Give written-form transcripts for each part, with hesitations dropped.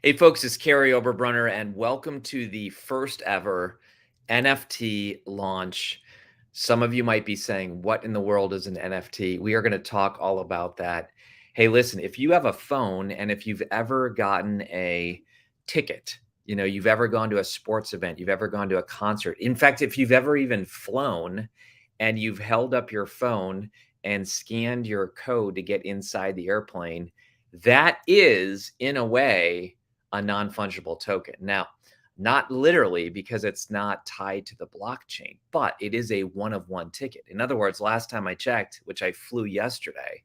Hey folks, it's Kary Oberbrunner and welcome to the first ever NFT launch. Some of you might be saying, what in the world is an NFT? We are going to talk all about that. Hey, listen, if you have a phone and if you've ever gotten a ticket, you've ever gone to a sports event, you've ever gone to a concert. In fact, if you've ever even flown and you've held up your phone and scanned your code to get inside the airplane, that is, in a way, a non-fungible token. Now, not literally because it's not tied to the blockchain, but it is a one-of-one ticket. In other words, last time I checked, which I flew yesterday,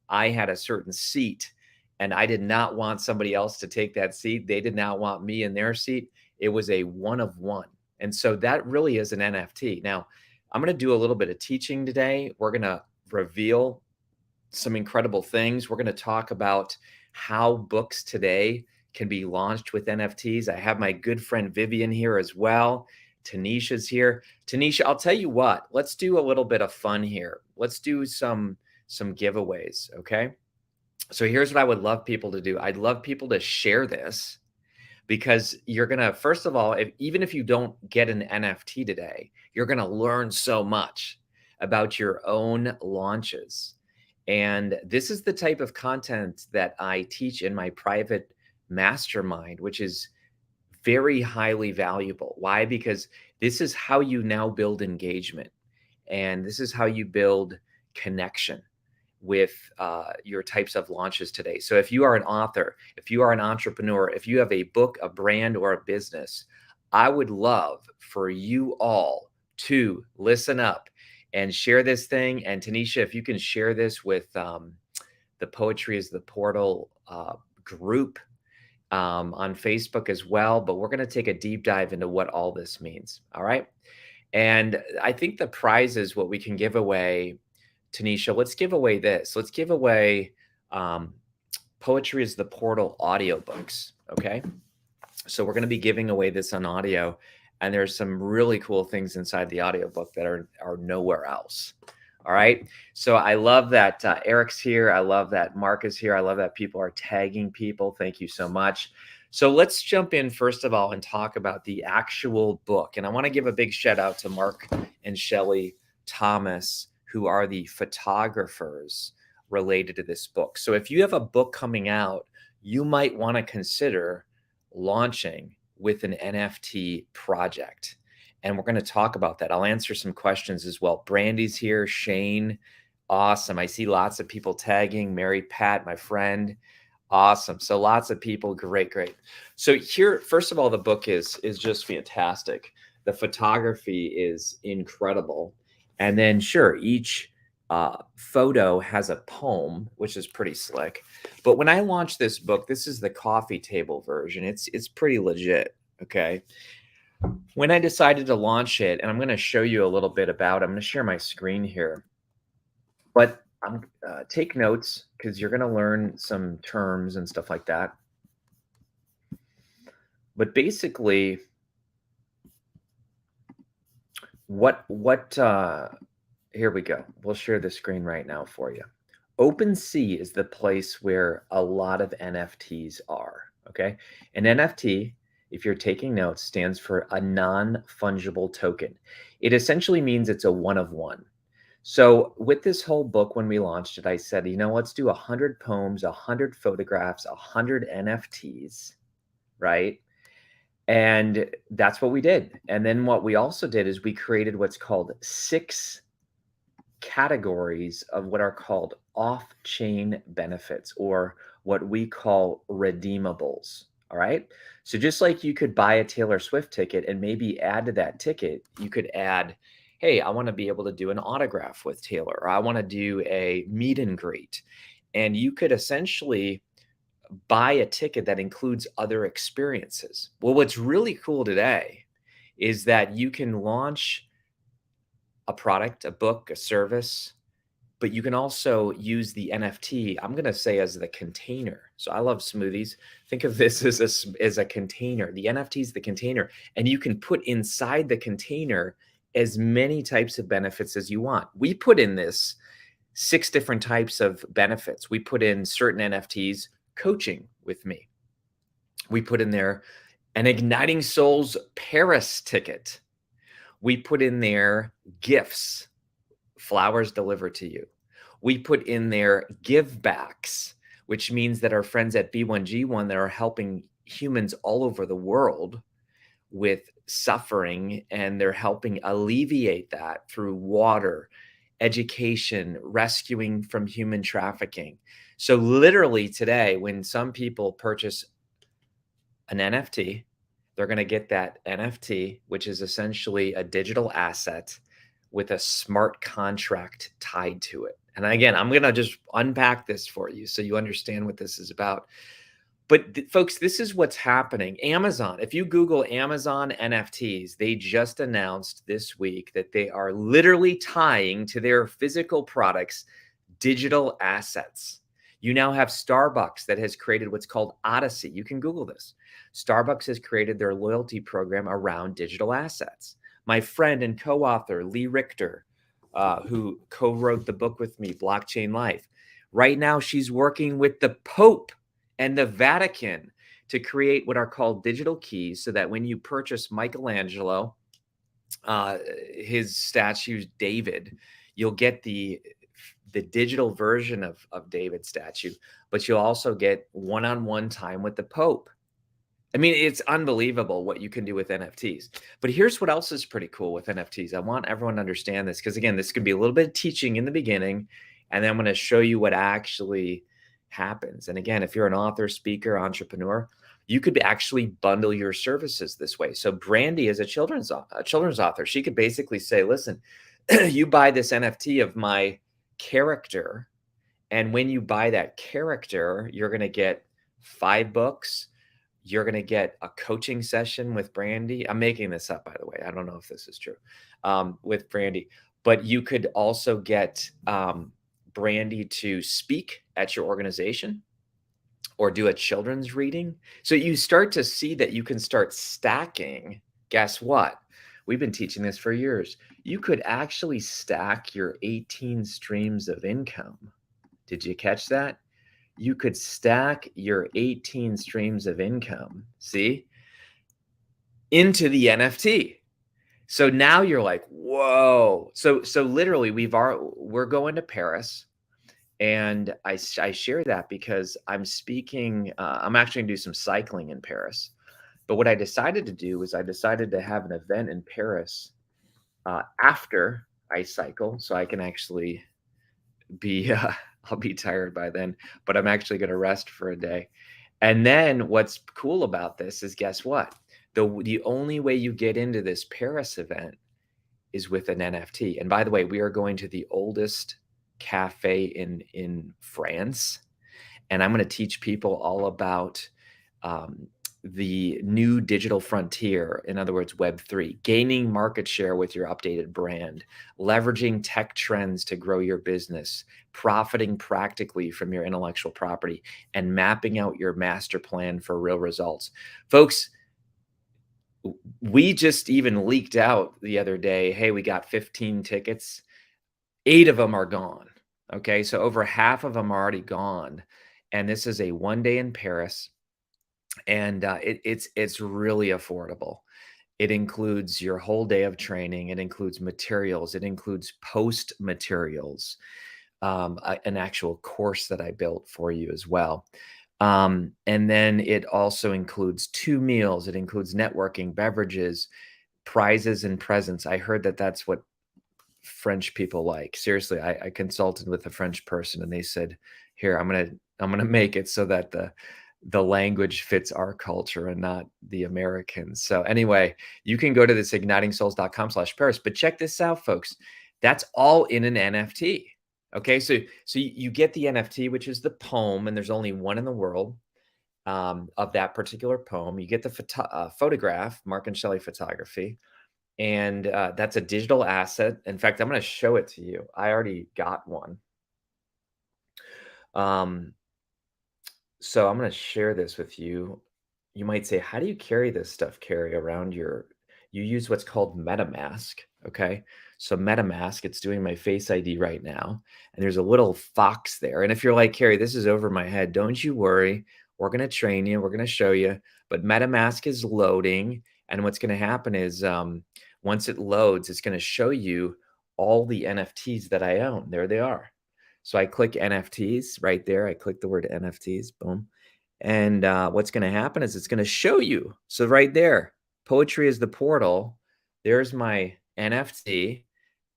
I had a certain seat and I did not want somebody else to take that seat. They did not want me in their seat. It was a one-of-one. And so that really is an NFT. Now, I'm going to do a little bit of teaching today. We're going to reveal some incredible things. We're going to talk about how books today can be launched with NFTs. I have my good friend Vivian here as well. Tanisha's here. Tanisha, I'll tell you what, let's do a little bit of fun here. Let's do some giveaways, okay? So here's what I would love people to do. I'd love people to share this because you're going to, first of all, even if you don't get an NFT today, you're going to learn so much about your own launches. And this is the type of content that I teach in my private mastermind, which is very highly valuable. Why? Because this is how you now build engagement. And this is how you build connection with your types of launches today. So if you are an author, if you are an entrepreneur, if you have a book, a brand, or a business, I would love for you all to listen up and share this thing. And Tanisha, if you can share this with the Poetry is the Portal group on Facebook as well. But we're going to take a deep dive into what all this means. All right. And I think the prizes, what we can give away, Tanisha, let's give away this. Let's give away Poetry is the Portal audiobooks. Okay. So we're going to be giving away this on audio. And there's some really cool things inside the audiobook that are nowhere else. All right. So I love that Eric's here. I love that Mark is here. I love that people are tagging people. Thank you so much. So let's jump in first of all and talk about the actual book. And I want to give a big shout out to Mark and Shelley Thomas, who are the photographers related to this book. So if you have a book coming out, you might want to consider launching with an NFT project. And we're going to talk about that. I'll answer some questions as well. Brandy's here. Shane. Awesome. I see lots of people tagging. Mary Pat, my friend. Awesome. So lots of people. Great, great. So here, first of all, the book is just fantastic. The photography is incredible. And then sure, each photo has a poem, which is pretty slick. But when I launched this book, this is the coffee table version. It's pretty legit. Okay. When I decided to launch it, and I'm going to show you a little bit about it, I'm going to share my screen here. But take notes because you're going to learn some terms and stuff like that. But basically, here we go. We'll share the screen right now for you. OpenSea is the place where a lot of NFTs are. Okay. An NFT, if you're taking notes, stands for a non-fungible token. It essentially means it's a one-of-one. So with this whole book, when we launched it, I said, let's do 100 poems, 100 photographs, 100 NFTs, right? And that's what we did. And then what we also did is we created what's called 6 categories of what are called off-chain benefits, or what we call redeemables. All right. So just like you could buy a Taylor Swift ticket and maybe add to that ticket, you could add, hey, I want to be able to do an autograph with Taylor, or I want to do a meet and greet. And you could essentially buy a ticket that includes other experiences. Well, what's really cool today is that you can launch a product, a book, a service, but you can also use the NFT, I'm going to say, as the container. So I love smoothies. Think of this as a container. The NFT is the container, and you can put inside the container as many types of benefits as you want. We put in this 6 different types of benefits. We put in certain NFTs, coaching with me. We put in there an Igniting Souls Paris ticket. We put in there gifts, flowers delivered to you. We put in there give backs, which means that our friends at B1G1 that are helping humans all over the world with suffering, and they're helping alleviate that through water, education, rescuing from human trafficking. So literally today, when some people purchase an NFT, they're going to get that NFT, which is essentially a digital asset with a smart contract tied to it. And again, I'm going to just unpack this for you so you understand what this is about. But folks, this is what's happening. Amazon, if you Google Amazon NFTs, they just announced this week that they are literally tying to their physical products digital assets. You now have Starbucks that has created what's called Odyssey. You can Google this. Starbucks has created their loyalty program around digital assets. My friend and co-author, Lee Richter, who co-wrote the book with me, Blockchain Life, right now she's working with the Pope and the Vatican to create what are called digital keys, so that when you purchase Michelangelo, his statue, David, you'll get the digital version of David's statue, but you'll also get one-on-one time with the Pope. I mean, it's unbelievable what you can do with NFTs. But here's what else is pretty cool with NFTs. I want everyone to understand this because, again, this could be a little bit of teaching in the beginning, and then I'm going to show you what actually happens. And again, if you're an author, speaker, entrepreneur, you could actually bundle your services this way. So Brandy is a children's author. She could basically say, listen, you buy this NFT of my character, and when you buy that character, you're going to get 5 books. You're going to get a coaching session with Brandy. I'm making this up, by the way. I don't know if this is true, with Brandy. But you could also get Brandy to speak at your organization or do a children's reading. So you start to see that you can start stacking. Guess what? We've been teaching this for years. You could actually stack your 18 streams of income. Did you catch that? You could stack your 18 streams of income, see, into the NFT. So now you're like, whoa. So literally we're going to Paris, and I share that because I'm speaking, I'm actually gonna do some cycling in Paris. But what I decided to do is I decided to have an event in Paris after I cycle, so I can actually be, I'll be tired by then, but I'm actually going to rest for a day. And then what's cool about this is, guess what? The only way you get into this Paris event is with an NFT. And by the way, we are going to the oldest cafe in France, and I'm going to teach people all about the new digital frontier, in other words, Web3, gaining market share with your updated brand, leveraging tech trends to grow your business, profiting practically from your intellectual property, and mapping out your master plan for real results. Folks, we just even leaked out the other day, hey, we got 15 tickets. 8 of them are gone. Okay, so over half of them are already gone. And this is a 1 day in Paris. And it's really affordable. It includes your whole day of training. It includes materials. It includes post materials, an actual course that I built for you as well. And then it also includes 2 meals. It includes networking, beverages, prizes, and presents. I heard that that's what French people like. Seriously, I consulted with a French person, and they said, "Here, I'm gonna make it so that the language fits our culture and not the Americans." So anyway, you can go to this ignitingsouls.com/Paris, but check this out, folks. That's all in an NFT. Okay, so you get the NFT, which is the poem, and there's only one in the world of that particular poem. You get the photograph, Mark and Shelley photography, and that's a digital asset. In fact, I'm going to show it to you. I already got one. So I'm going to share this with you. You might say, how do you carry this stuff, Kary, around you use what's called MetaMask. Okay. So MetaMask, it's doing my Face ID right now. And there's a little fox there. And if you're like, Kary, this is over my head, don't you worry. We're going to train you. We're going to show you. But MetaMask is loading. And what's going to happen is once it loads, it's going to show you all the NFTs that I own. There they are. So I click NFTs right there. I click the word NFTs. Boom. And what's going to happen is it's going to show you. So right there, poetry is the portal. There's my NFT,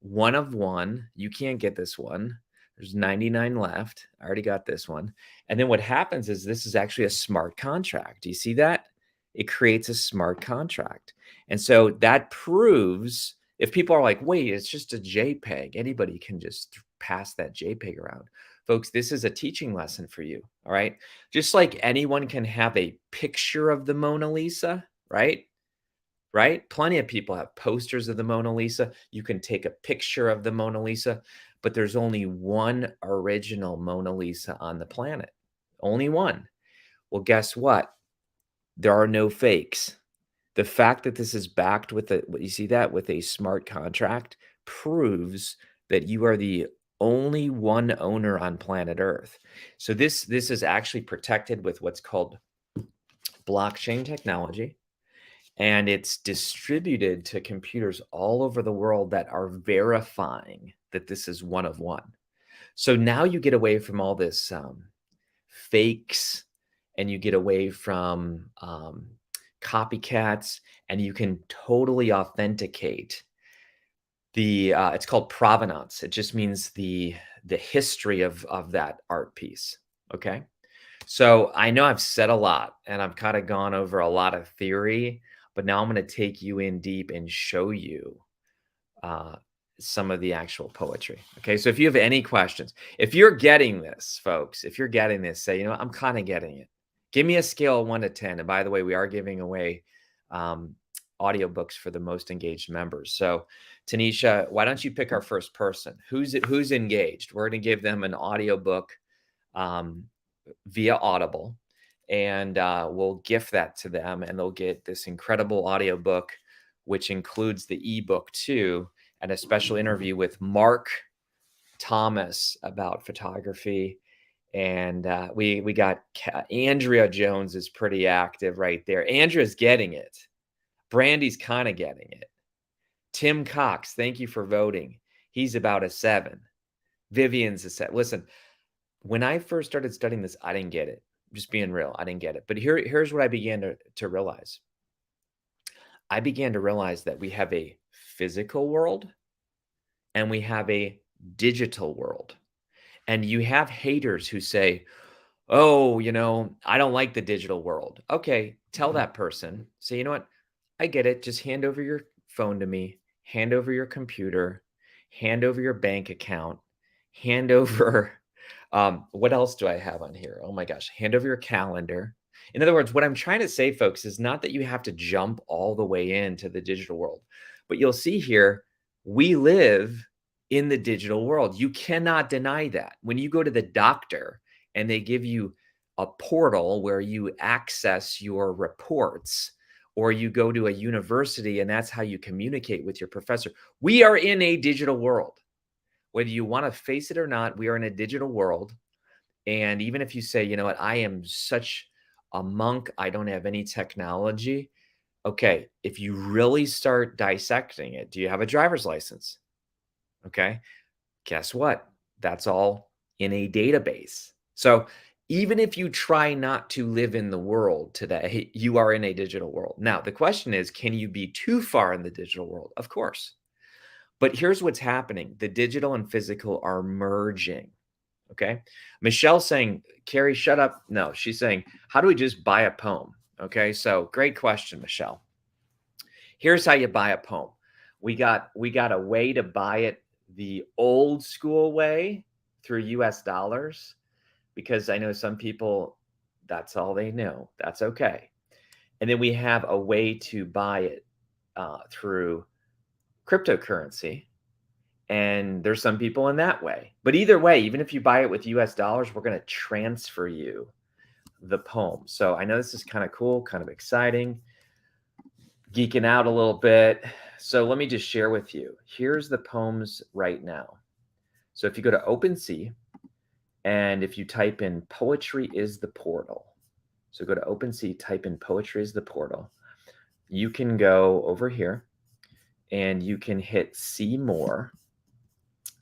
one of one. You can't get this one. There's 99 left. I already got this one. And then what happens is this is actually a smart contract. Do you see that? It creates a smart contract. And so that proves, if people are like, wait, it's just a JPEG, anybody can just pass that JPEG around. Folks, this is a teaching lesson for you, all right? Just like anyone can have a picture of the Mona Lisa, right? Right? Plenty of people have posters of the Mona Lisa. You can take a picture of the Mona Lisa, but there's only one original Mona Lisa on the planet. Only one. Well, guess what? There are no fakes. The fact that this is backed with you see that, with a smart contract proves that you are the only one owner on planet Earth. So this is actually protected with what's called blockchain technology. And it's distributed to computers all over the world that are verifying that this is one of one. So now you get away from all this fakes, and you get away from copycats, and you can totally authenticate the, it's called provenance. It just means the history of that art piece, okay? So I know I've said a lot, and I've kind of gone over a lot of theory, but now I'm going to take you in deep and show you some of the actual poetry. Okay, so if you have any questions, if you're getting this, folks, if you're getting this, say, you know, I'm kind of getting it. Give me a scale of 1 to 10. And by the way, we are giving away audiobooks for the most engaged members. So Tanisha, why don't you pick our first person? Who's engaged? We're going to give them an audiobook via Audible, and we'll gift that to them, and they'll get this incredible audiobook, which includes the ebook too, and a special interview with Mark Thomas about photography. And we got Andrea Jones is pretty active right there. Andrea's getting it. Brandy's kind of getting it. Tim Cox, thank you for voting. He's about a 7. Vivian's a 7. Listen, when I first started studying this, I didn't get it. Just being real, I didn't get it. But here's what I began to realize. I began to realize that we have a physical world and we have a digital world. And you have haters who say, oh, you know, I don't like the digital world. Okay, tell that person. Say, you know what? I get it. Just hand over your phone to me. Hand over your computer. Hand over your bank account. Hand over, what else do I have on here? Oh my gosh. Hand over your calendar. In other words, what I'm trying to say, folks, is not that you have to jump all the way into the digital world, but you'll see here, we live in the digital world. You cannot deny that. When you go to the doctor and they give you a portal where you access your reports, or you go to a university and that's how you communicate with your professor, we are in a digital world. Whether you want to face it or not, we are in a digital world. And even if you say, you know what, I am such a monk, I don't have any technology. Okay, if you really start dissecting it, do you have a driver's license? Okay, guess what? That's all in a database. So even if you try not to live in the world today, you are in a digital world. Now, the question is, can you be too far in the digital world? Of course. But here's what's happening. The digital and physical are merging. Okay. Michelle's saying, Kary, shut up. No, she's saying, how do we just buy a poem? Okay. So great question, Michelle. Here's how you buy a poem. We got a way to buy it the old school way through US dollars, because I know some people, that's all they know. That's okay. And then we have a way to buy it through cryptocurrency. And there's some people in that way. But either way, even if you buy it with US dollars, we're going to transfer you the poem. So I know this is kind of cool, kind of exciting, geeking out a little bit. So let me just share with you. Here's the poems right now. So if you go to OpenSea, and if you type in poetry is the portal, So go to OpenSea, type in poetry as the portal. You can go over here and you can hit see more.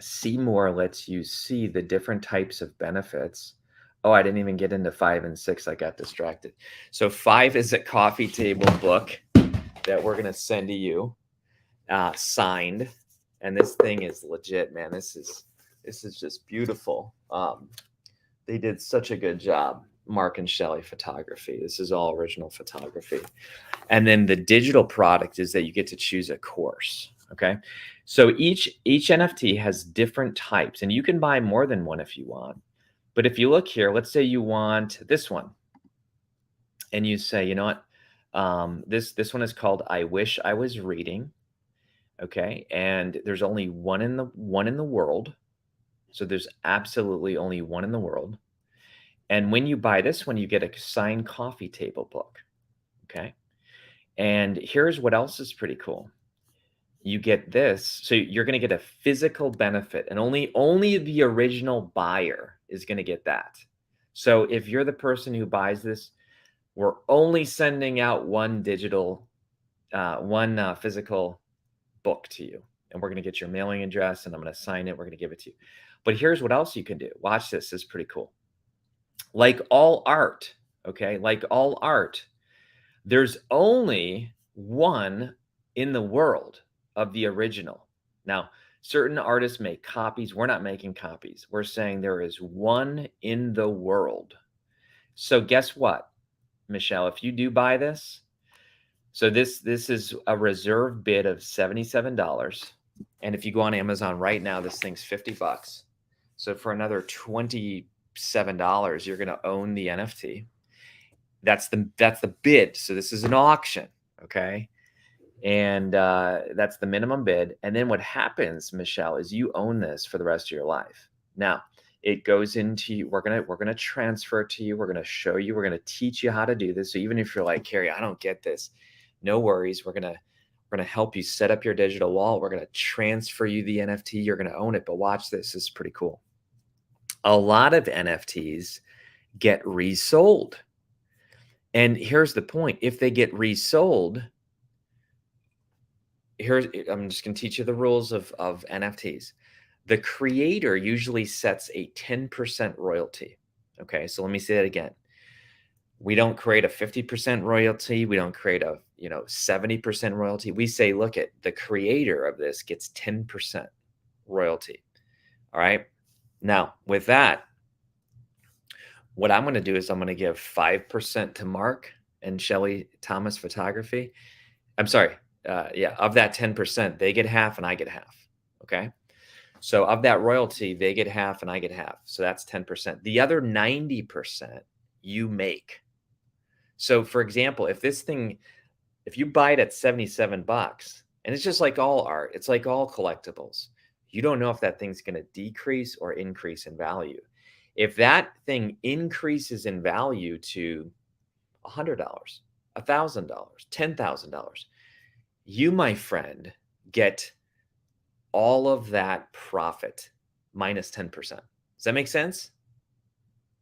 See more lets you see the different types of benefits. Oh, I didn't even get into 5 and 6. I got distracted. So 5 is a coffee table book that we're going to send to you, signed. And this thing is legit, man. This is just beautiful. They did such a good job. Mark and Shelley photography. This is all original photography. And then the digital product is that you get to choose a course. Okay. So each NFT has different types, and you can buy more than one if you want. But if you look here, let's say you want this one, and you say, you know what, this one is called "I Wish I Was Reading." Okay, and there's only one in the world, so there's absolutely only one in the world. And when you buy this one, you get a signed coffee table book. Okay, and here's what else is pretty cool. You get this, so you're going to get a physical benefit, and only the original buyer is going to get that. So if you're the person who buys this, we're only sending out one physical book to you, and we're going to get your mailing address, and I'm going to sign it. We're going to give it to you. But here's what else you can do. Watch this. This is pretty cool. Like all art, okay? Like all art, there's only one in the world of the original. Now, certain artists make copies. We're not making copies. We're saying there is one in the world. So guess what, Michelle? If you do buy this, so this is a reserve bid of $77. And if you go on Amazon right now, this thing's $50. So for another $27, you're going to own the NFT. That's the bid. So this is an auction, okay? And that's the minimum bid. And then what happens, Michelle, is you own this for the rest of your life. Now, it goes into, we're gonna transfer it to you. We're gonna show you. We're gonna teach you how to do this. So even if you're like, Kary, I don't get this, no worries. We're gonna help you set up your digital wallet. We're gonna transfer you the NFT. You're gonna own it. But watch this. This is pretty cool. A lot of NFTs get resold. And here's the point. If they get resold, I'm just going to teach you the rules of NFTs. The creator usually sets a 10% royalty. Okay, so let me say that again. We don't create a 50% royalty. We don't create a 70% royalty. We say, look, at the creator of this gets 10% royalty. All right. Now, with that, what I'm going to do is I'm going to give 5% to Mark and Shelley Thomas Photography. I'm sorry. Of that 10%, they get half and I get half. Okay. So of that royalty, they get half and I get half. So that's 10%. The other 90% you make. So for example, if you buy it at $77, and it's just like all art, it's like all collectibles. You don't know if that thing's going to decrease or increase in value. If that thing increases in value to $100, $1,000, $10,000, you, my friend, get all of that profit minus 10%. Does that make sense?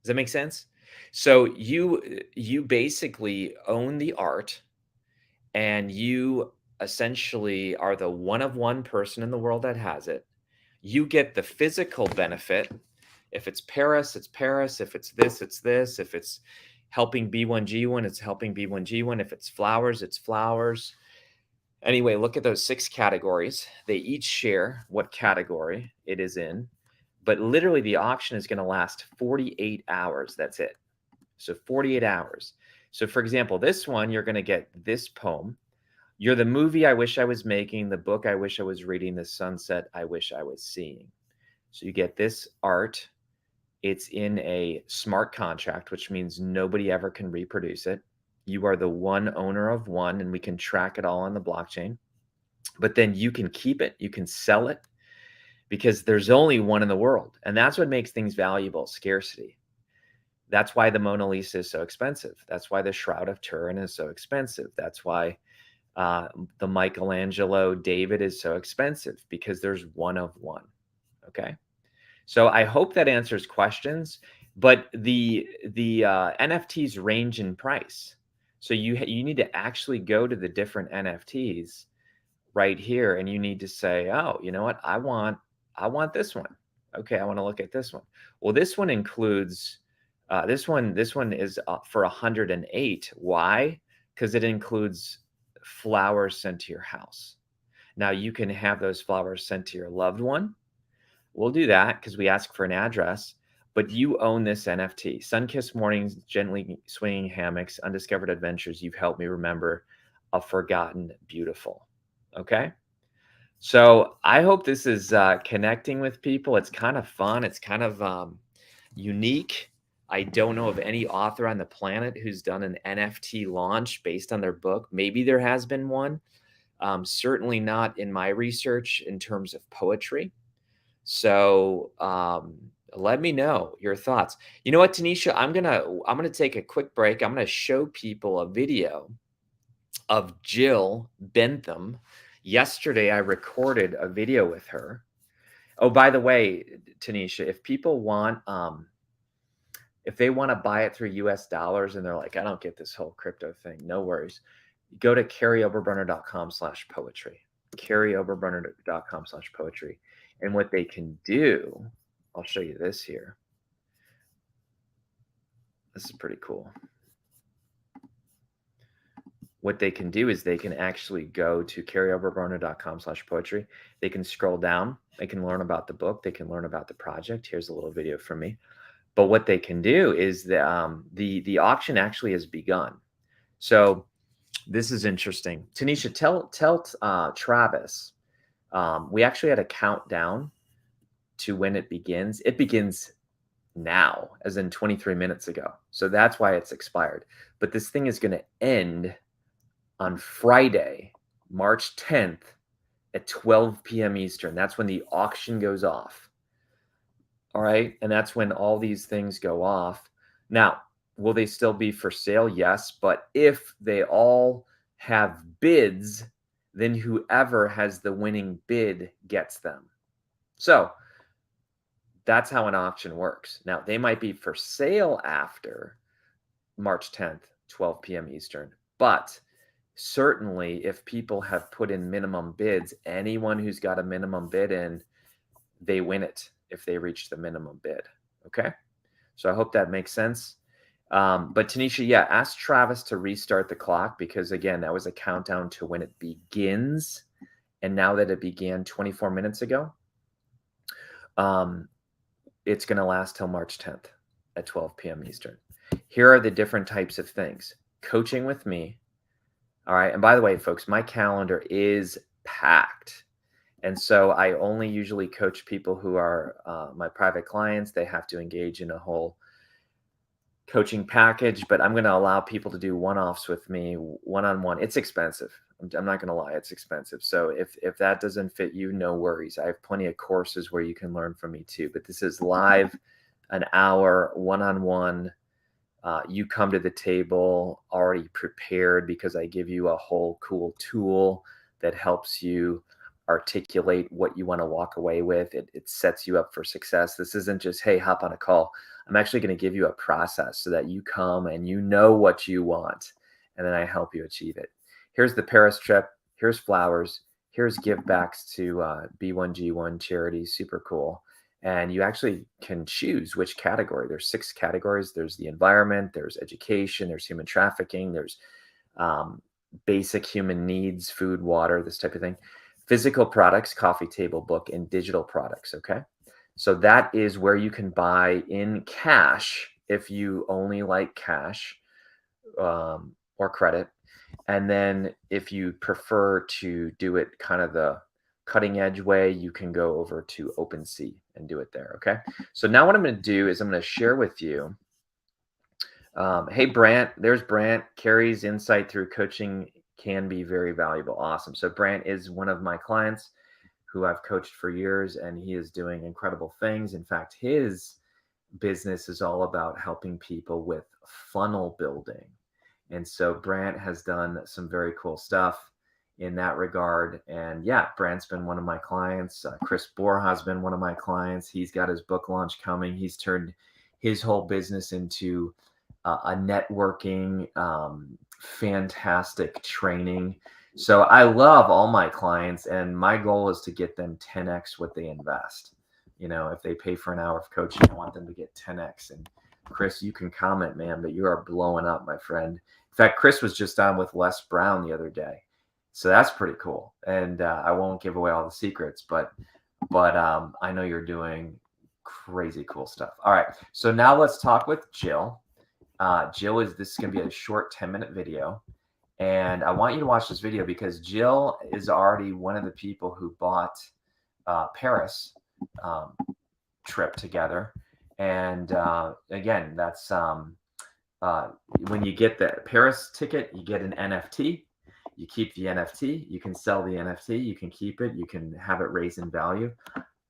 Does that make sense? So you basically own the art, and you essentially are the one of one person in the world that has it. You get the physical benefit. If it's Paris, it's Paris. If it's this, it's this. If it's helping B1G1, it's helping B1G1. If it's flowers, it's flowers. Anyway, look at those 6 categories. They each share what category it is in, but literally the auction is going to last 48 hours. That's it. So 48 hours. So for example, this one, you're going to get this poem. You're the movie I wish I was making, the book I wish I was reading, the sunset I wish I was seeing. So you get this art. It's in a smart contract, which means nobody ever can reproduce it. You are the one owner of one, and we can track it all on the blockchain. But then you can keep it, you can sell it, because there's only one in the world. And that's what makes things valuable, scarcity. That's why the Mona Lisa is so expensive. That's why the Shroud of Turin is so expensive. That's why the Michelangelo David is so expensive, because there's one of one. Okay. So I hope that answers questions. But the NFTs range in price. So you need to actually go to the different NFTs right here, and you need to say, oh, you know what? I want this one. Okay, I want to look at this one. Well, this one includes this one is for 108. Why? Because it includes flowers sent to your house. Now you can have those flowers sent to your loved one. We'll do that because we ask for an address, but you own this NFT. Sunkissed mornings, gently swinging hammocks, undiscovered adventures you've helped me remember, a forgotten beautiful. Okay? So I hope this is connecting with people. It's kind of fun. It's kind of unique. I don't know of any author on the planet who's done an NFT launch based on their book. Maybe there has been one. Certainly not in my research in terms of poetry. So let me know your thoughts. You know what, Tanisha? I'm gonna take a quick break. I'm gonna show people a video of Jill Bentham. Yesterday, I recorded a video with her. Oh, by the way, Tanisha, if people want, if they want to buy it through US dollars and they're like, I don't get this whole crypto thing, no worries. Go to karyoberbrunner.com/poetry. karyoberbrunner.com/poetry. And what they can do, I'll show you this here. This is pretty cool. What they can do is they can actually go to karyoberbrunner.com/poetry. They can scroll down. They can learn about the book. They can learn about the project. Here's a little video from me. But what they can do is the auction actually has begun. So this is interesting. Tanisha, tell Travis. We actually had a countdown to when it begins. It begins now, as in 23 minutes ago. So that's why it's expired. But this thing is going to end on Friday, March 10th at 12 p.m. Eastern. That's when the auction goes off. All right. And that's when all these things go off. Now, will they still be for sale? Yes. But if they all have bids, then whoever has the winning bid gets them. So that's how an auction works. Now, they might be for sale after March 10th, 12 p.m. Eastern. But certainly, if people have put in minimum bids, anyone who's got a minimum bid in, they win it if they reach the minimum bid. Okay? So I hope that makes sense. But Tanisha, yeah, ask Travis to restart the clock because, again, that was a countdown to when it begins. And now that it began 24 minutes ago, it's going to last till March 10th at 12 p.m. Eastern. Here are the different types of things. Coaching with me. All right. And by the way, folks, my calendar is packed. And so I only usually coach people who are my private clients. They have to engage in a whole coaching package, but I'm going to allow people to do one-offs with me, one-on-one. It's expensive. I'm not going to lie. It's expensive. So if that doesn't fit you, no worries. I have plenty of courses where you can learn from me too, but this is live, an hour, one-on-one. You come to the table already prepared because I give you a whole cool tool that helps you articulate what you want to walk away with. It sets you up for success. This isn't just, hey, hop on a call. I'm actually going to give you a process so that you come and you know what you want, and then I help you achieve it. Here's the Paris trip. Here's flowers. Here's give backs to B1G1 charity. Super cool. And you actually can choose which category. There's 6 categories. There's the environment, there's education, there's human trafficking, there's basic human needs, food, water, this type of thing. Physical products, coffee table book, and digital products, okay? So that is where you can buy in cash if you only like cash or credit. And then if you prefer to do it kind of the cutting edge way, you can go over to OpenSea and do it there, okay? So now what I'm going to do is I'm going to share with you. Hey, Brant, there's Brant. Kary's insight through coaching can be very valuable. Awesome. So Brant is one of my clients who I've coached for years, and he is doing incredible things. In fact, his business is all about helping people with funnel building. And so Brant has done some very cool stuff in that regard. And yeah, Brant's been one of my clients. Chris Borja has been one of my clients. He's got his book launch coming. He's turned his whole business into a networking, fantastic training. So I love all my clients, and my goal is to get them 10x what they invest. You know, if they pay for an hour of coaching, I want them to get 10x. And Chris, you can comment, man, but you are blowing up, my friend. In fact, Chris was just on with Les Brown the other day. So that's pretty cool. And I won't give away all the secrets, but I know you're doing crazy cool stuff. All right. So now let's talk with Jill. Jill, this is going to be a short 10-minute video. And I want you to watch this video because Jill is already one of the people who bought Paris trip together. And again, that's when you get the Paris ticket, you get an NFT. You keep the NFT. You can sell the NFT. You can keep it. You can have it raise in value.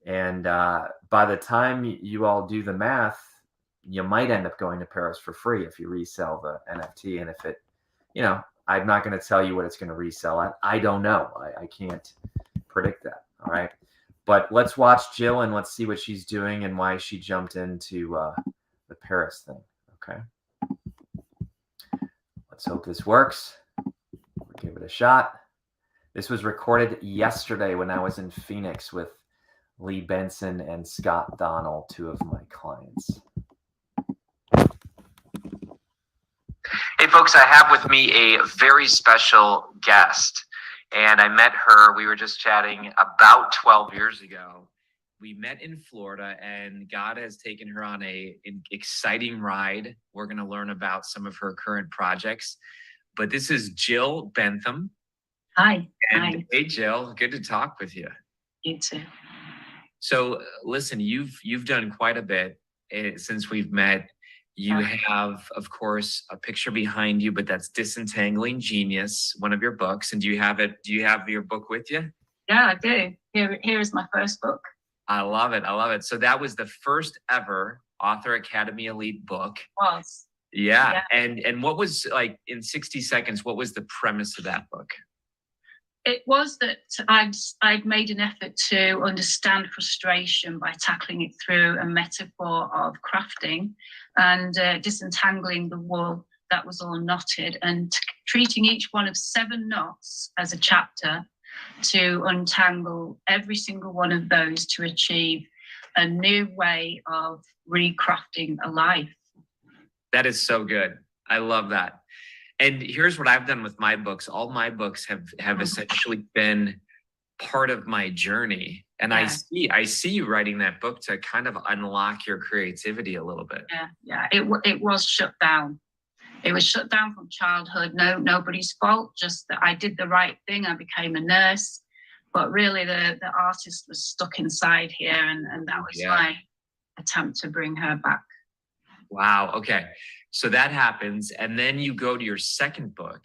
And by the time you all do the math, you might end up going to Paris for free if you resell the NFT. And if it, you know, I'm not going to tell you what it's going to resell at. I don't know. I can't predict that. All right. But let's watch Jill and let's see what she's doing and why she jumped into the Paris thing. Okay. Let's hope this works. We'll give it a shot. This was recorded yesterday when I was in Phoenix with Lee Benson and Scott Donnell, two of my clients. Hey folks, I have with me a very special guest, and I met her, we were just chatting about 12 years ago. We met in Florida, and God has taken her on an exciting ride. We're going to learn about some of her current projects, but this is Jill Bentham. Hi. And Hi. Hey Jill, good to talk with you. You too. So listen, you've done quite a bit since we've met. You have, of course, a picture behind you, but that's Disentangling Genius, one of your books. And do you have your book with you? Yeah, I do. Here is my first book. I love it. I love it. So that was the first ever Author Academy Elite book. Was. Yeah. And what was, like, in 60 seconds, what was the premise of that book? It was that I'd made an effort to understand frustration by tackling it through a metaphor of crafting and disentangling the wool that was all knotted and treating each one of 7 knots as a chapter to untangle every single one of those to achieve a new way of recrafting a life. That is so good. I love that. And here's what I've done with my books. All my books have essentially been part of my journey. And yeah. I see you writing that book to kind of unlock your creativity a little bit. Yeah. It was shut down. It was shut down from childhood. Nobody's fault. Just that I did the right thing. I became a nurse. But really, the artist was stuck inside here, and that was my attempt to bring her back. Wow. Okay. So that happens, and then you go to your second book.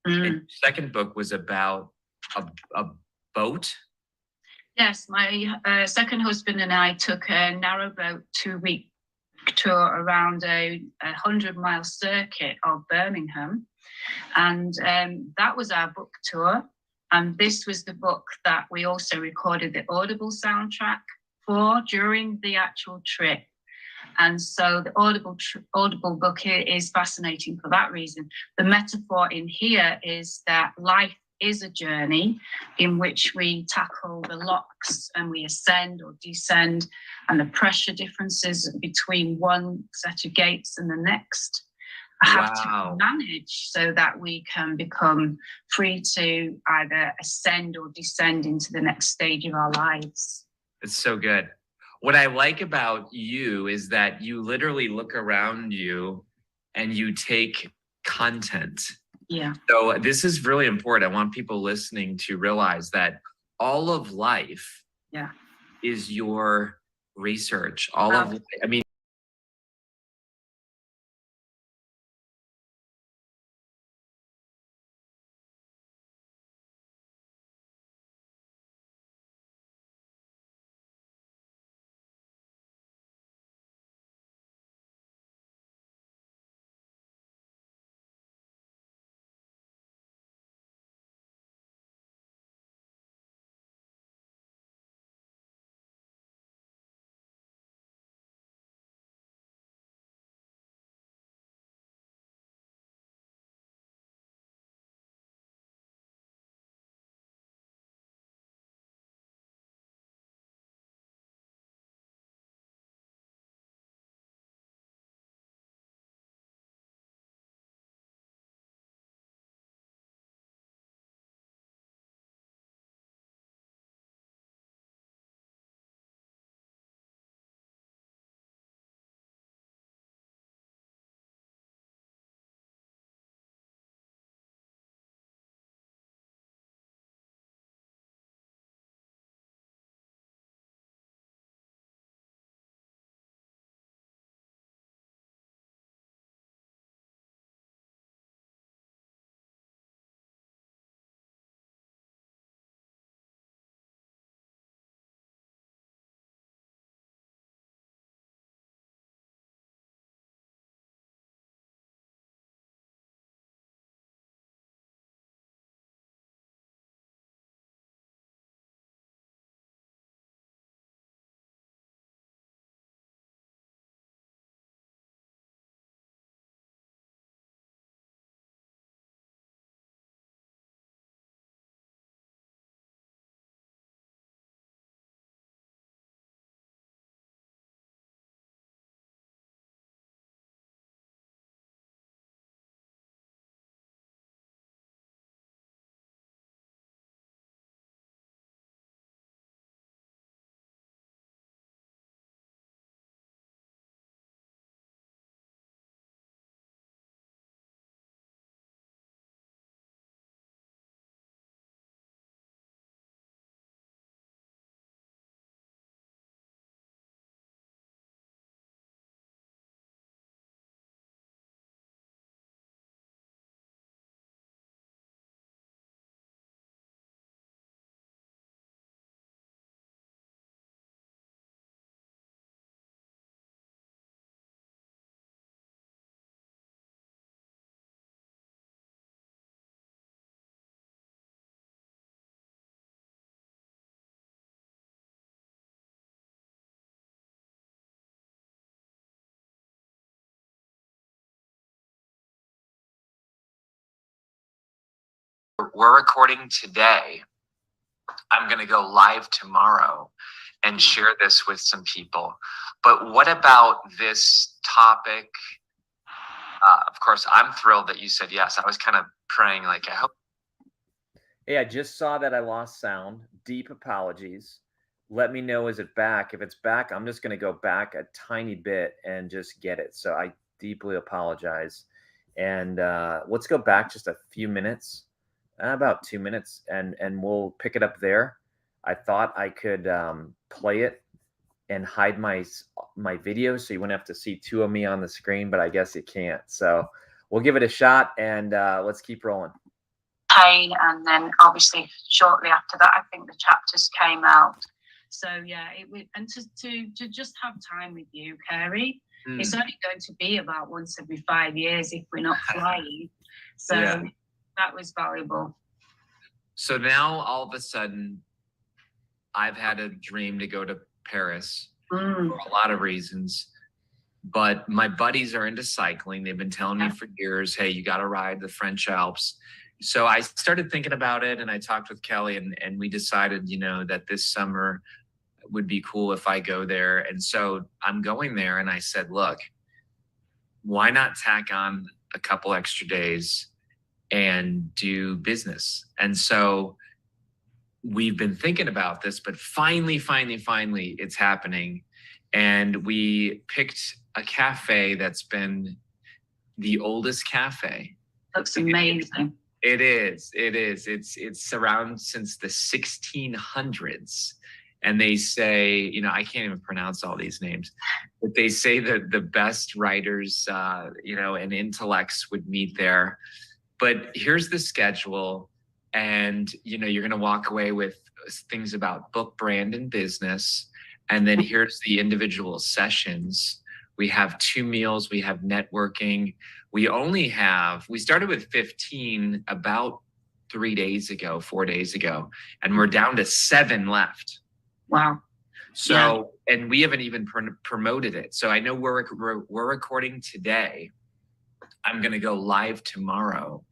And your second book was about a boat. Yes, my second husband and I took a narrowboat 2-week tour around a 100-mile circuit of Birmingham, and that was our book tour. And this was the book that we also recorded the Audible soundtrack for during the actual trip. And so the Audible book here is fascinating for that reason. The metaphor in here is that life is a journey in which we tackle the locks and we ascend or descend, and the pressure differences between one set of gates and the next have to manage so that we can become free to either ascend or descend into the next stage of our lives. It's so good. What I like about you is that you literally look around you and you take content. Yeah. So this is really important. I want people listening to realize that all of life is your research. All of life, I mean, We're recording today. I'm going to go live tomorrow and share this with some people. But what about this topic? Of course, I'm thrilled that you said yes. I was kind of praying, like, I hope. Hey, I just saw that I lost sound. Deep apologies. Let me know, is it back? If it's back, I'm just going to go back a tiny bit and just get it. So I deeply apologize. And let's go back just a few minutes, about 2 minutes, and we'll pick it up there. I thought I could play it and hide my video so you wouldn't have to see two of me on the screen, but I guess you can't. So we'll give it a shot, and let's keep rolling. Pain, and then obviously shortly after that, I think the chapters came out. So yeah, and to just have time with you, Kary. It's only going to be about once every 5 years if we're not flying. So yeah, that was valuable. So now all of a sudden, I've had a dream to go to Paris for a lot of reasons. But my buddies are into cycling. They've been telling me for years, hey, you got to ride the French Alps. So I started thinking about it, and I talked with Kelly, and we decided, that this summer would be cool if I go there. And so I'm going there, and I said, look, why not tack on a couple extra days and do business? And so we've been thinking about this, but finally, it's happening. And we picked a cafe that's been the oldest cafe. Looks amazing. It is. It's around since the 1600s. And they say, I can't even pronounce all these names, but they say that the best writers, and intellects would meet there. But here's the schedule. And, you're going to walk away with things about book, brand, and business. And then here's the individual sessions. We have 2 meals. We have networking. We started with 15 about 4 days ago, and we're down to 7 left. Wow. So, and we haven't even promoted it. So I know we're recording today. I'm going to go live tomorrow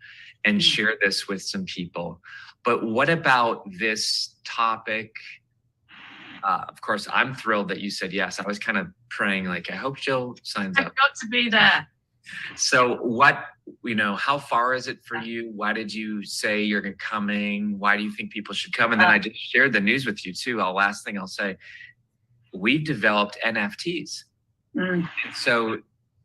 and share this with some people. But what about this topic? Of course, I'm thrilled that you said yes. I was kind of praying, like, I hope Jill signs up. I've got to be there. So how far is it for you? Why did you say you're coming? Why do you think people should come? And then I just shared the news with you too. Last thing I'll say, we've developed NFTs. And so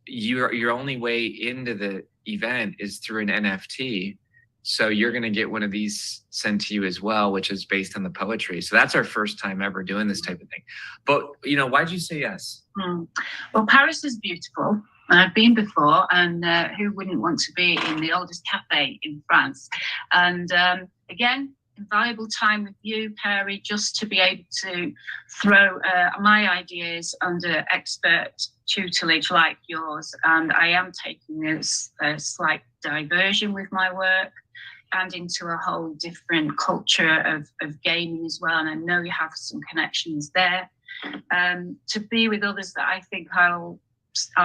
your only way into the event is through an NFT. So you're going to get one of these sent to you as well, which is based on the poetry. So that's our first time ever doing this type of thing. But, why'd you say yes? Well, Paris is beautiful. I've been before, and who wouldn't want to be in the oldest cafe in France? And again, invaluable time with you, Kary, just to be able to throw my ideas under expert tutelage like yours. And I am taking a slight diversion with my work and into a whole different culture of gaming as well. And I know you have some connections there. To be with others that I think I'll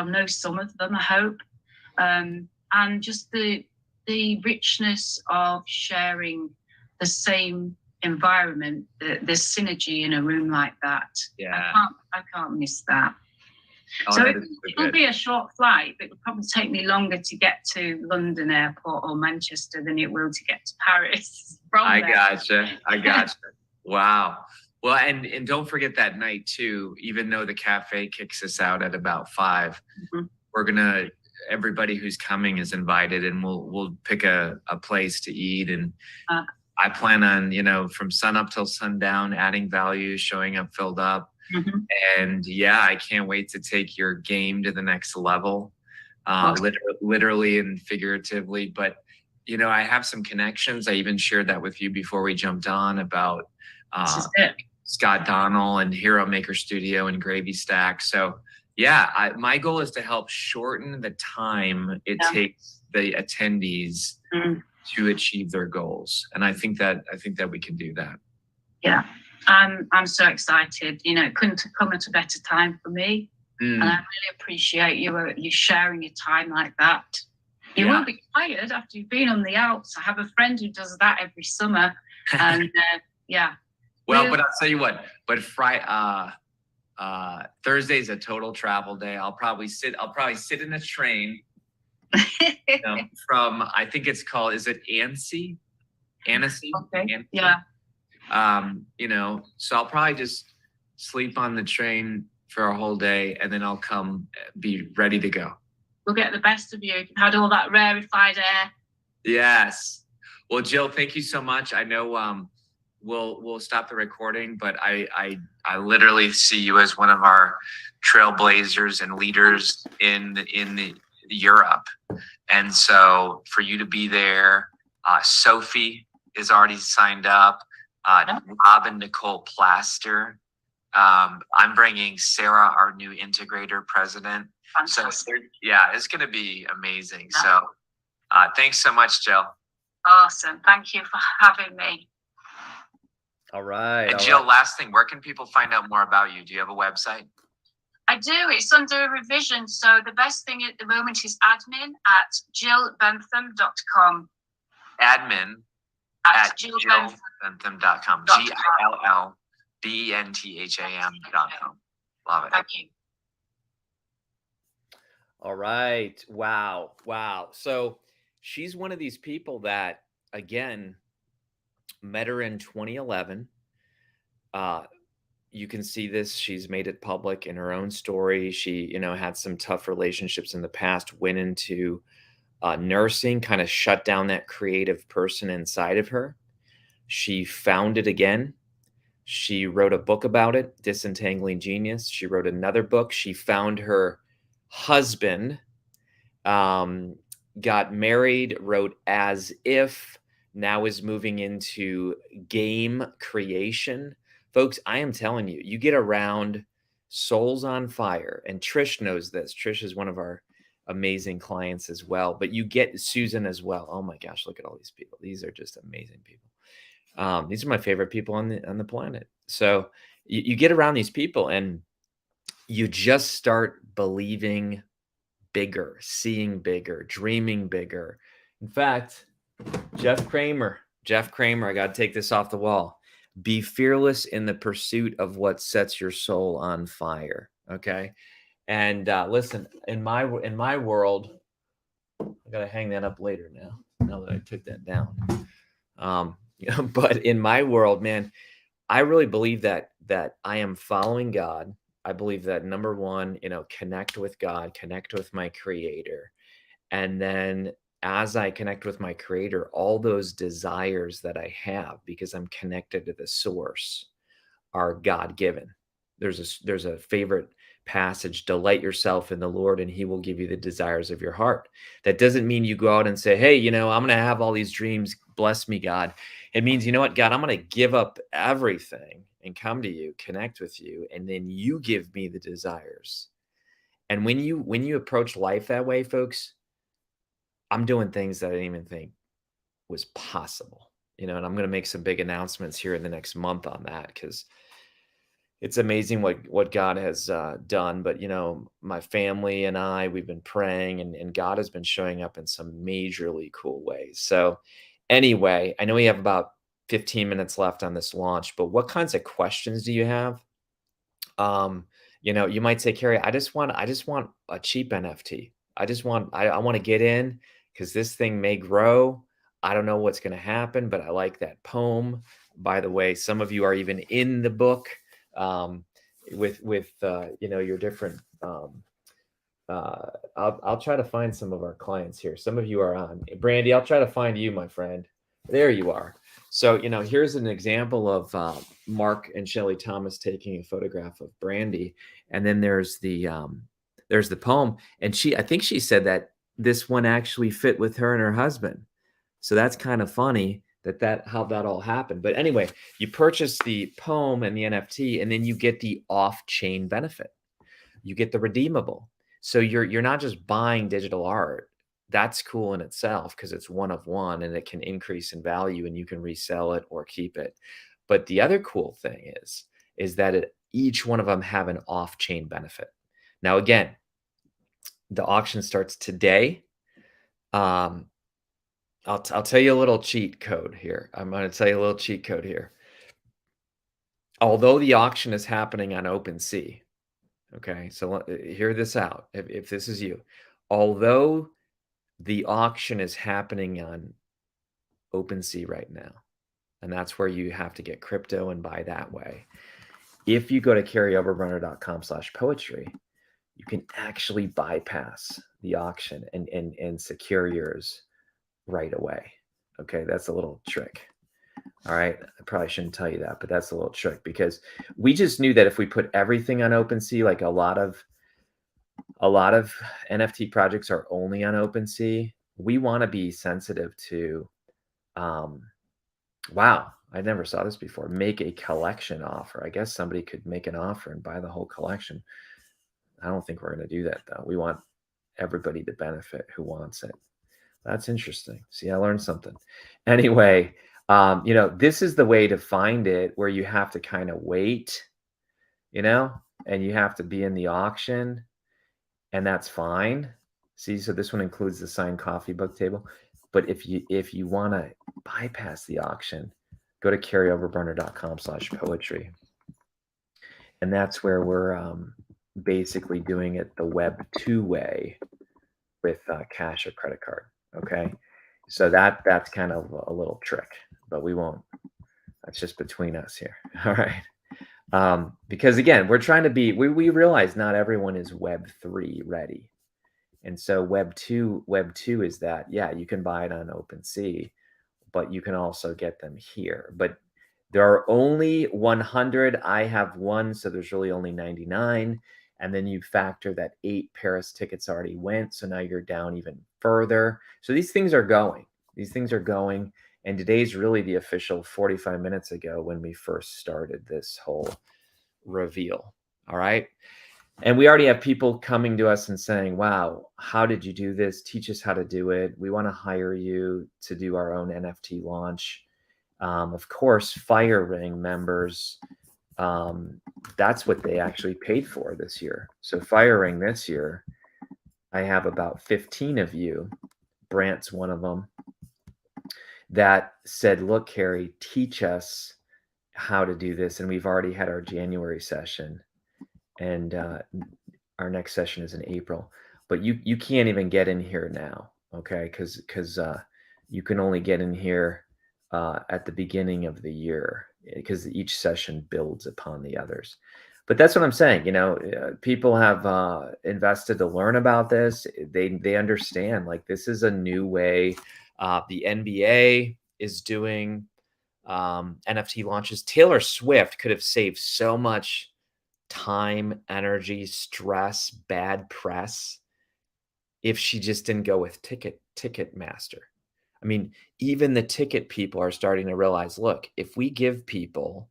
know some of them, I hope. And just the richness of sharing the same environment, the synergy in a room like that. Yeah. I can't miss that. Oh, so it'll be a short flight, but it'll probably take me longer to get to London Airport or Manchester than it will to get to Paris. I gotcha. Wow. Well, and don't forget that night too, even though the cafe kicks us out at about 5, we're everybody who's coming is invited, and we'll pick a place to eat. And I plan on, from sun up till sundown, adding value, showing up filled up. And I can't wait to take your game to the next level, literally and figuratively. But, I have some connections. I even shared that with you before we jumped on about Scott Donnell and Hero Maker Studio and Gravy Stack. So my goal is to help shorten the time it takes the attendees to achieve their goals. And I think that we can do that. Yeah. I'm so excited. It couldn't have come at a better time for me. And I really appreciate you sharing your time like that. You will be tired after you've been on the Alps. I have a friend who does that every summer, and yeah. Well, but I'll tell you what. But Thursday's a total travel day. I'll probably sit in a train from, I think it's called, is it Annecy? Annecy? Okay. Annecy? Yeah. So I'll probably just sleep on the train for a whole day, and then I'll come be ready to go. We'll get the best of you. You've had all that rarefied air. Yes. Well, Jill, thank you so much. I know we'll stop the recording, but I literally see you as one of our trailblazers and leaders in Europe. And so for you to be there, Sophie is already signed up. Rob and Nicole Plaster. I'm bringing Sarah, our new integrator president. Fantastic. So yeah, it's going to be amazing. So thanks so much, Jill. Awesome. Thank you for having me. All right. And Jill, last thing, where can people find out more about you? Do you have a website? I do. It's under revision. So the best thing at the moment is admin at jillbentham.com. Admin at jillbentham.com. GILLBENTHAM.com. Love it. Thank you. All right. Wow. So she's one of these people that, again, met her in 2011. You can see this. She's made it public in her own story. She, had some tough relationships in the past, went into nursing, kind of shut down that creative person inside of her. She found it again. She wrote a book about it, Disentangling Genius. She wrote another book. She found her husband, got married, wrote As If, now is moving into game creation. Folks, I am telling you, you get around souls on fire, and Trish knows this. Trish is one of our amazing clients as well, but you get Susan as well. Oh my gosh, look at all these people. These are just amazing people. These are my favorite people on the planet. So you get around these people and you just start believing bigger, seeing bigger, dreaming bigger. In fact, Jeff Kramer, I got to take this off the wall. Be fearless in the pursuit of what sets your soul on fire. Okay. And listen, in my world, I got to hang that up later now that I took that down. But in my world, man, I really believe that I am following God. I believe that number one, connect with God, connect with my creator. And then as I connect with my creator, all those desires that I have, because I'm connected to the source, are God-given. There's a favorite passage, delight yourself in the Lord and he will give you the desires of your heart. That doesn't mean you go out and say, hey, I'm going to have all these dreams. Bless me, God. It means, you know what, God, I'm going to give up everything and come to you, connect with you. And then you give me the desires. And when you approach life that way, folks, I'm doing things that I didn't even think was possible, and I'm going to make some big announcements here in the next month on that, because it's amazing what God has done. But, my family and we've been praying and God has been showing up in some majorly cool ways. So anyway, I know we have about 15 minutes left on this launch, but what kinds of questions do you have? You might say, Kary, I just want a cheap NFT. I want to get in because this thing may grow. I don't know what's going to happen, but I like that poem. By the way, some of you are even in the book with your different. I'll try to find some of our clients here. Some of you are on. Brandy, I'll try to find you, my friend. There you are. So, here's an example of Mark and Shelley Thomas taking a photograph of Brandy. And then there's the poem. And I think she said that this one actually fit with her and her husband. So that's kind of funny how that all happened. But anyway, you purchase the poem and the NFT, and then you get the off-chain benefit. You get the redeemable. So you're not just buying digital art. That's cool in itself because it's one of one and it can increase in value and you can resell it or keep it. But the other cool thing is that each one of them have an off-chain benefit. Now, again, the auction starts today. Um, I'll tell you a little cheat code here. I'm going to tell you a little cheat code here. Although the auction is happening on OpenSea, okay, so hear this out. If this is you, although the auction is happening on OpenSea right now, and that's where you have to get crypto and buy that way. If you go to karyoberbrunner.com/poetry, you can actually bypass the auction and secure yours right away. Okay, that's a little trick. All right, I probably shouldn't tell you that, but that's a little trick because we just knew that if we put everything on OpenSea, like a lot of NFT projects are only on OpenSea. We want to be sensitive to, wow, I never saw this before. Make a collection offer. I guess somebody could make an offer and buy the whole collection. I don't think we're going to do that though. We want everybody to benefit who wants it. That's interesting. See, I learned something. Anyway, this is the way to find it where you have to kind of wait, and you have to be in the auction, and that's fine. See, so this one includes the signed coffee book table. But if you want to bypass the auction, go to karyoberbrunner.com/poetry. And that's where we're basically doing it the Web 2 way with cash or credit card. Okay, so that's kind of a little trick, but we won't. That's just between us here. All right. Because again, we're trying to be. We realize not everyone is Web 3 ready, and so Web 2 is that you can buy it on OpenSea, but you can also get them here. But there are only 100. I have one, so there's really only 99. And then you factor that 8 Paris tickets already went. So now you're down even further. So these things are going. And today's really the official 45 minutes ago when we first started this whole reveal. All right. And we already have people coming to us and saying, wow, how did you do this? Teach us how to do it. We want to hire you to do our own NFT launch. Of course, Fire Ring members, that's what they actually paid for this year. So Fire Ring this year, I have about 15 of you, Brant's one of them, that said, look, Kary, teach us how to do this. And we've already had our January session, and our next session is in April. But you can't even get in here now, okay? Because you can only get in here at the beginning of the year, because each session builds upon the others. But that's what I'm saying. People have invested to learn about this. They understand, like, this is a new way. The NBA is doing NFT launches. Taylor Swift could have saved so much time, energy, stress, bad press if she just didn't go with Ticketmaster. I mean, even the ticket people are starting to realize, look, if we give people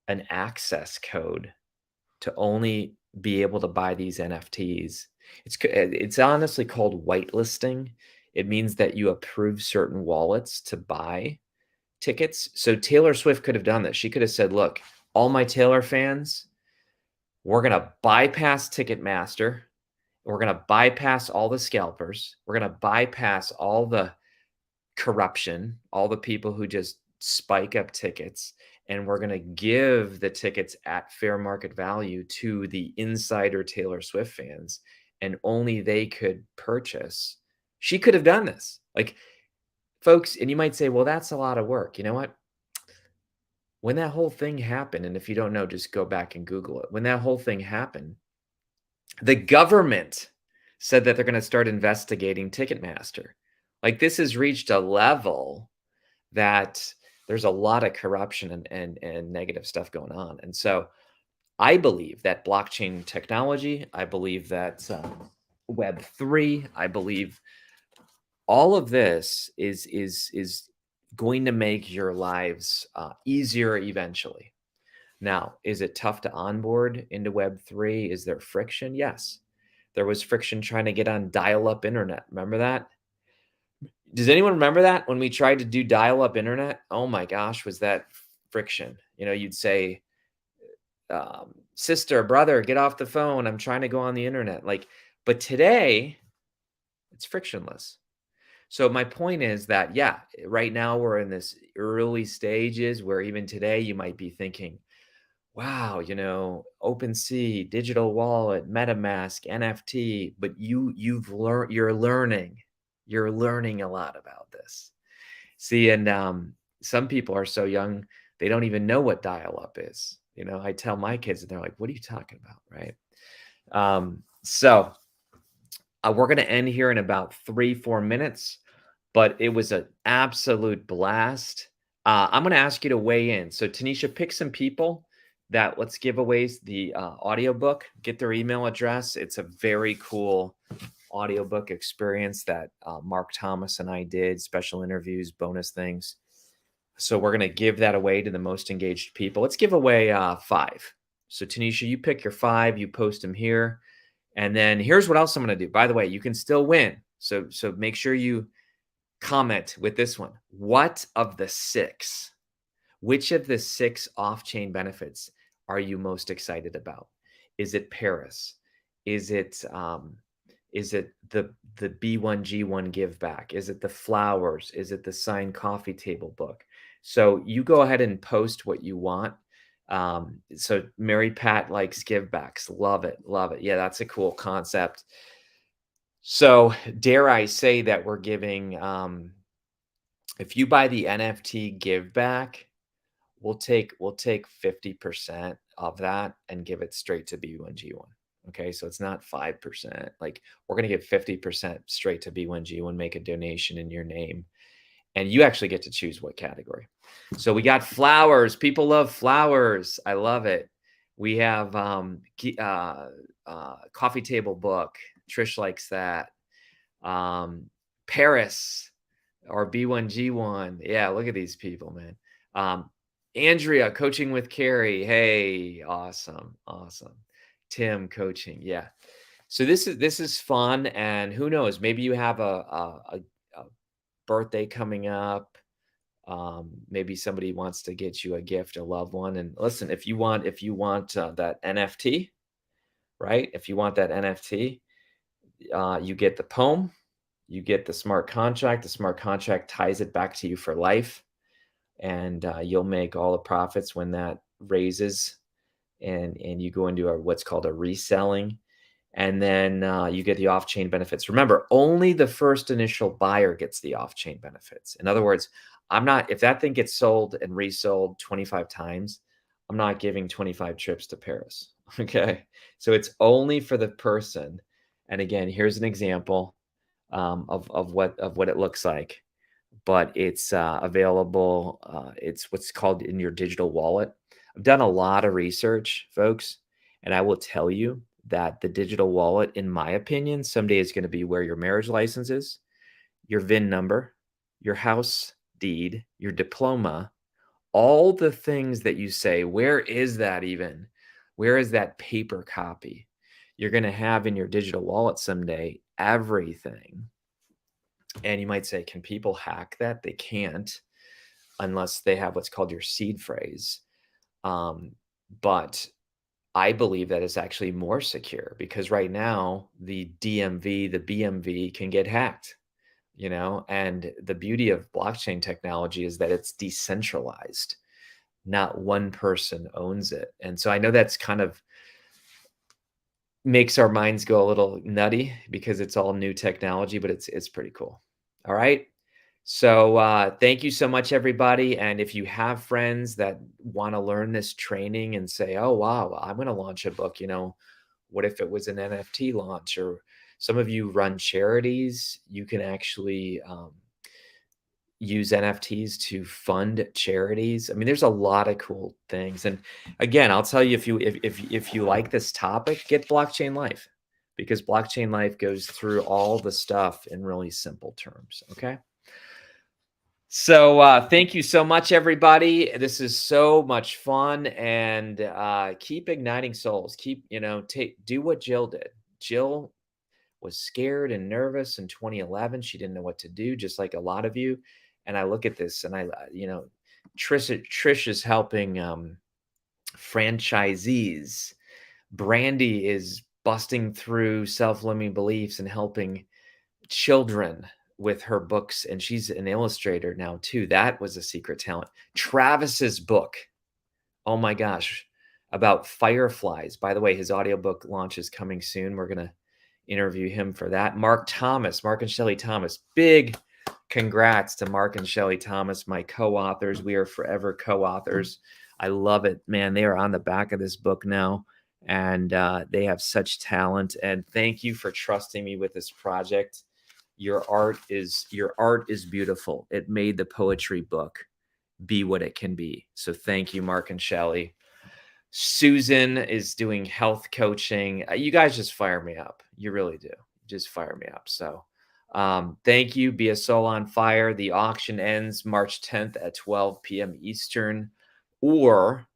an access code to only be able to buy these NFTs, it's honestly called whitelisting. It means that you approve certain wallets to buy tickets. So Taylor Swift could have done this. She could have said, look, all my Taylor fans, we're going to bypass Ticketmaster. We're going to bypass all the scalpers. We're going to bypass all the corruption, all the people who just spike up tickets, and we're going to give the tickets at fair market value to the insider Taylor Swift fans, and only they could purchase. She could have done this. Like, folks, and you might say, well, that's a lot of work. You know what? When that whole thing happened, and if you don't know, just go back and Google it. When that whole thing happened, the government said that they're going to start investigating Ticketmaster. Like, this has reached a level that there's a lot of corruption and negative stuff going on. And so I believe that blockchain technology, I believe that Web3, I believe all of this is going to make your lives easier eventually. Now, is it tough to onboard into Web3? Is there friction? Yes. There was friction trying to get on dial-up internet. Remember that? Does anyone remember that when we tried to do dial-up internet? Oh my gosh, was that friction? You'd say, sister, brother, get off the phone. I'm trying to go on the internet. But today, it's frictionless. So my point is that, yeah, right now we're in this early stages where even today you might be thinking, wow, OpenSea, digital wallet, MetaMask, NFT, but you're learning a lot about this. See, and some people are so young, they don't even know what dial-up is. I tell my kids and they're like, what are you talking about? Right. So we're going to end here in about 3-4 minutes, but it was an absolute blast. I'm going to ask you to weigh in. So Tanisha, pick some people that let's give away the audiobook, get their email address. It's a very cool audiobook experience that Mark Thomas and I did, special interviews, bonus things. So we're going to give that away to the most engaged people. Let's give away 5. So Tanisha, you pick your 5, you post them here. And then here's what else I'm going to do. By the way, you can still win. So make sure you comment with this one. Which of the 6 off-chain benefits are you most excited about? Is it Paris? Is it the B1G1 give back? Is it the flowers? Is it the signed coffee table book? So you go ahead and post what you want. So Mary Pat likes give backs. Love it. Love it. Yeah, that's a cool concept. So dare I say that we're giving, if you buy the NFT give back, we'll take 50% of that and give it straight to B1G1. Okay, so it's not 5%. Like we're gonna give 50% straight to B1G1, make a donation in your name, and you actually get to choose what category. So we got flowers. People love flowers. I love it. We have coffee table book. Trish likes that. Paris or B1G1. Yeah, look at these people, man. Andrea, coaching with Kary. Hey, awesome. Tim, coaching. Yeah. So this is fun, and who knows? Maybe you have a birthday coming up. Maybe somebody wants to get you a gift, a loved one. And listen, if you want that NFT, right? If you want that NFT, you get the poem, you get the smart contract. The smart contract ties it back to you for life, and you'll make all the profits when that raises, and you go into what's called a reselling. And then you get the off-chain benefits. Remember, only the first initial buyer gets the off-chain benefits. In other words, if that thing gets sold and resold 25 times, I'm not giving 25 trips to Paris. Okay. So it's only for the person. And again, here's an example of what it looks like. But it's available. It's what's called in your digital wallet. I've done a lot of research, folks, and I will tell you that the digital wallet, in my opinion, someday is going to be where your marriage license is, your VIN number, your house deed, your diploma, all the things that you say, where is that even? Where is that paper copy? You're going to have in your digital wallet someday everything. And you might say, can people hack that? They can't unless they have what's called your seed phrase. But I believe that it's actually more secure because right now the DMV, the BMV can get hacked, and the beauty of blockchain technology is that it's decentralized. Not one person owns it. And so I know that's kind of makes our minds go a little nutty because it's all new technology, but it's pretty cool. All right. So thank you so much, everybody. And if you have friends that want to learn this training and say, oh, wow, I'm going to launch a book, what if it was an NFT launch? Or some of you run charities, you can actually use NFTs to fund charities. I mean, there's a lot of cool things. And again, I'll tell you, if you like this topic, get Blockchain Life, because Blockchain Life goes through all the stuff in really simple terms. Okay. So thank you so much, everybody. This is so much fun, and keep igniting souls. Keep, do what Jill did. Jill was scared and nervous in 2011. She didn't know what to do, just like a lot of you. And I look at this, and Trish is helping franchisees. Brandy is busting through self-limiting beliefs and helping children with her books, and she's an illustrator now too. That was a secret talent. Travis's book, oh my gosh, about fireflies. By the way, his audiobook launch is coming soon. We're going to interview him for that. Mark and Shelley Thomas. Big congrats to Mark and Shelley Thomas, my co-authors. We are forever co-authors. I love it, man. They are on the back of this book now, and they have such talent. And thank you for trusting me with this project. Your art is beautiful. It made the poetry book be what it can be. So thank you, Mark and Shelley. Susan is doing health coaching. You guys just fire me up. You really do. Just fire me up. So thank you. Be a Soul on Fire. The auction ends March 10th at 12 p.m. Eastern. Or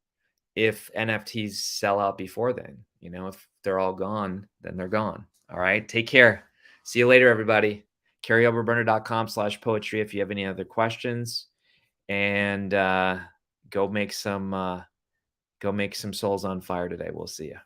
if NFTs sell out before then, you know, if they're all gone, then they're gone. All right. Take care. See you later, everybody. KaryOberbrunner.com/poetry if you have any other questions. And go make some souls on fire today. We'll see you.